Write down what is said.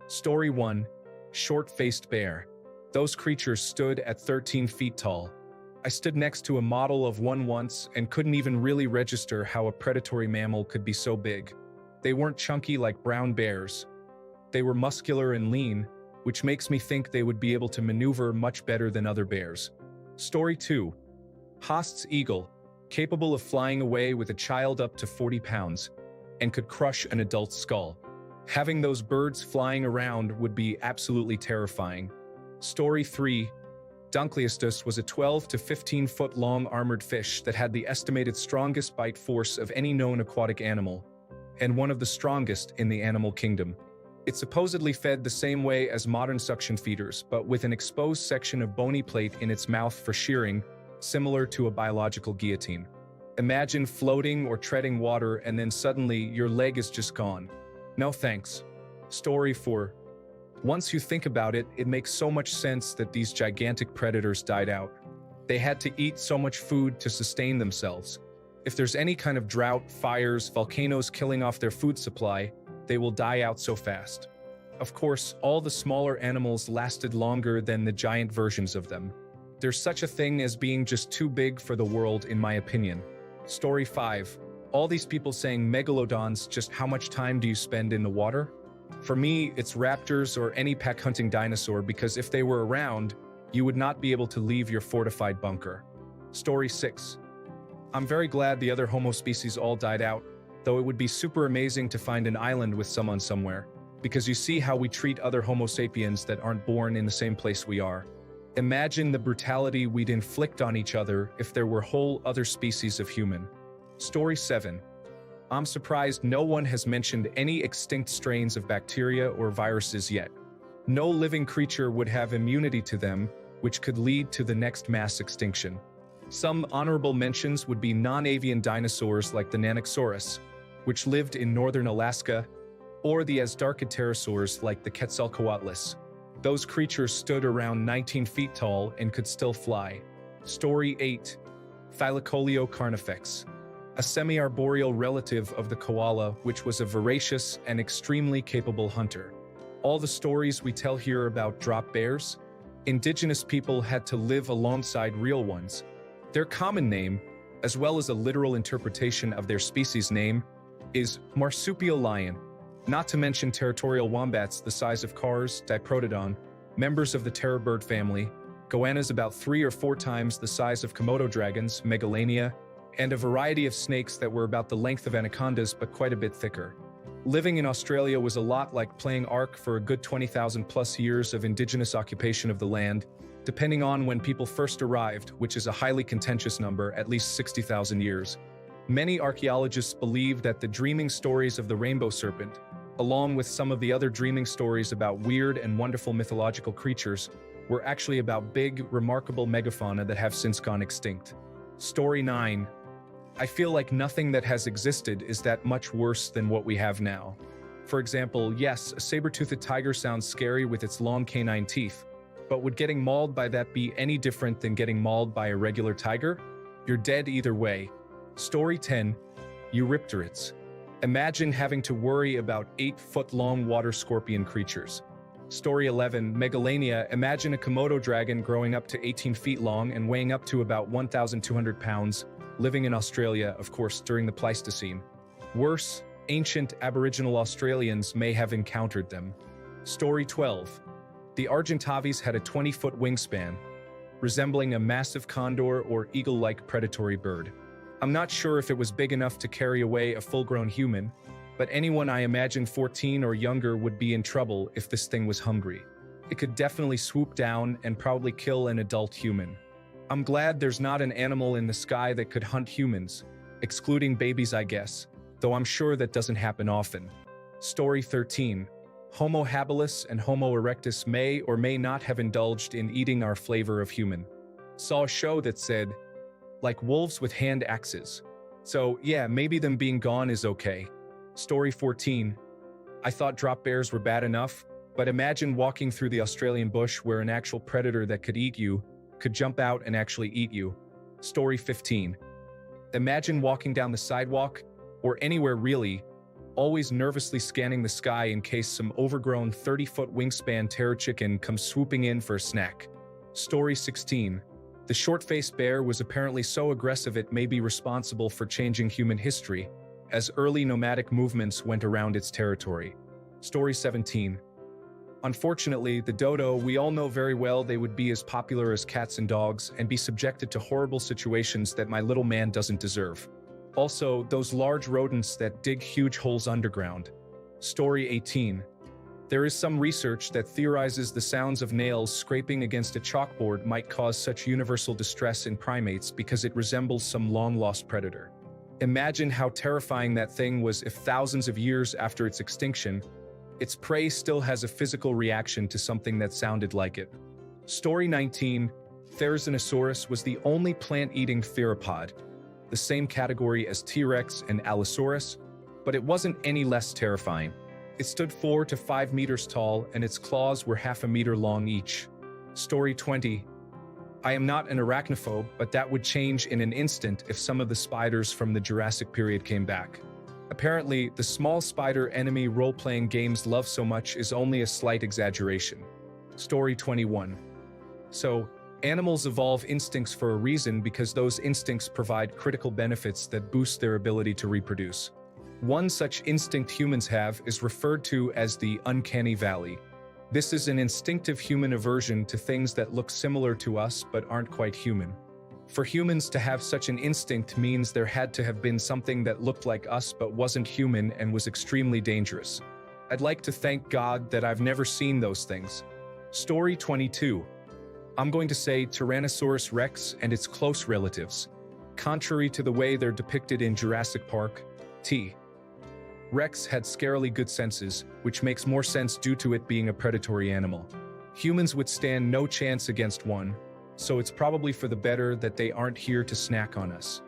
Story 1. Short-faced bear. Those creatures stood at 13 feet tall. I stood next to a model of one once and couldn't even really register how a predatory mammal could be so big. They weren't chunky like brown bears. They were muscular and lean, which makes me think they would be able to maneuver much better than other bears. Story 2. Haast's eagle, capable of flying away with a child up to 40 pounds, and could crush an adult's skull. Having those birds flying around would be absolutely terrifying. Story 3. Dunkleistus was a 12 to 15 foot long armored fish that had the estimated strongest bite force of any known aquatic animal, and one of the strongest in the animal kingdom. It supposedly fed the same way as modern suction feeders, but with an exposed section of bony plate in its mouth for shearing, similar to a biological guillotine. Imagine floating or treading water and then suddenly your leg is just gone. No thanks. Story 4. Once you think about it, it makes so much sense that these gigantic predators died out. They had to eat so much food to sustain themselves. If there's any kind of drought, fires, volcanoes killing off their food supply, they will die out so fast. Of course, all the smaller animals lasted longer than the giant versions of them. There's such a thing as being just too big for the world, in my opinion. Story 5. All these people saying megalodons, just how much time do you spend in the water? For me, it's raptors or any pack-hunting dinosaur, because if they were around, you would not be able to leave your fortified bunker. Story 6. I'm very glad the other Homo species all died out, though it would be super amazing to find an island with someone somewhere, because you see how we treat other Homo sapiens that aren't born in the same place we are. Imagine the brutality we'd inflict on each other if there were whole other species of human. Story 7. I'm surprised no one has mentioned any extinct strains of bacteria or viruses yet. No living creature would have immunity to them, which could lead to the next mass extinction. Some honorable mentions would be non-avian dinosaurs like the Nanoxaurus, which lived in northern Alaska, or the Azhdarchid pterosaurs like the Quetzalcoatlus. Those creatures stood around 19 feet tall and could still fly. Story 8. Thylacoleo carnifex, a semi-arboreal relative of the koala, which was a voracious and extremely capable hunter. All the stories we tell here about drop bears, indigenous people had to live alongside real ones. Their common name, as well as a literal interpretation of their species name, is marsupial lion. Not to mention territorial wombats the size of cars, Diprotodon, members of the terror bird family, goannas about 3 or 4 times the size of Komodo dragons, Megalania, and a variety of snakes that were about the length of anacondas but quite a bit thicker. Living in Australia was a lot like playing Ark for a good 20,000 plus years of indigenous occupation of the land, depending on when people first arrived, which is a highly contentious number, at least 60,000 years. Many archaeologists believe that the dreaming stories of the rainbow serpent, along with some of the other dreaming stories about weird and wonderful mythological creatures, were actually about big, remarkable megafauna that have since gone extinct. Story 9. I feel like nothing that has existed is that much worse than what we have now. For example, yes, a saber-toothed tiger sounds scary with its long canine teeth, but would getting mauled by that be any different than getting mauled by a regular tiger? You're dead either way. Story 10. Eurypterids. Imagine having to worry about 8-foot-long water scorpion creatures. Story 11. Megalania. Imagine a Komodo dragon growing up to 18 feet long and weighing up to about 1,200 pounds, living in Australia, of course, during the Pleistocene. Worse, ancient Aboriginal Australians may have encountered them. Story 12. The Argentavis had a 20-foot wingspan, resembling a massive condor or eagle-like predatory bird. I'm not sure if it was big enough to carry away a full-grown human, but anyone I imagine 14 or younger would be in trouble if this thing was hungry. It could definitely swoop down and probably kill an adult human. I'm glad there's not an animal in the sky that could hunt humans, excluding babies, I guess, though I'm sure that doesn't happen often. Story 13. Homo habilis and Homo erectus may or may not have indulged in eating our flavor of human. Saw a show that said, like wolves with hand axes. So yeah, maybe them being gone is okay. Story 14. I thought drop bears were bad enough, but imagine walking through the Australian bush where an actual predator that could eat you could jump out and actually eat you. Story 15. Imagine walking down the sidewalk, or anywhere really, always nervously scanning the sky in case some overgrown 30-foot wingspan terror chicken comes swooping in for a snack. Story 16. The short-faced bear was apparently so aggressive it may be responsible for changing human history, as early nomadic movements went around its territory. Story 17. Unfortunately, the dodo, we all know very well they would be as popular as cats and dogs and be subjected to horrible situations that my little man doesn't deserve. Also, those large rodents that dig huge holes underground. Story 18. There is some research that theorizes the sounds of nails scraping against a chalkboard might cause such universal distress in primates because it resembles some long-lost predator. Imagine how terrifying that thing was if thousands of years after its extinction, its prey still has a physical reaction to something that sounded like it. Story 19. Therizinosaurus was the only plant-eating theropod, the same category as T-Rex and Allosaurus, but it wasn't any less terrifying. It stood 4 to 5 meters tall, and its claws were half a meter long each. Story 20. I am not an arachnophobe, but that would change in an instant if some of the spiders from the Jurassic period came back. Apparently, the small spider enemy role-playing games love so much is only a slight exaggeration. Story 21. So, animals evolve instincts for a reason because those instincts provide critical benefits that boost their ability to reproduce. One such instinct humans have is referred to as the uncanny valley. This is an instinctive human aversion to things that look similar to us but aren't quite human. For humans to have such an instinct means there had to have been something that looked like us but wasn't human and was extremely dangerous. I'd like to thank God that I've never seen those things. Story 22. I'm going to say Tyrannosaurus rex and its close relatives. Contrary to the way they're depicted in Jurassic Park, T. Rex had scarily good senses, which makes more sense due to it being a predatory animal. Humans would stand no chance against one, so it's probably for the better that they aren't here to snack on us.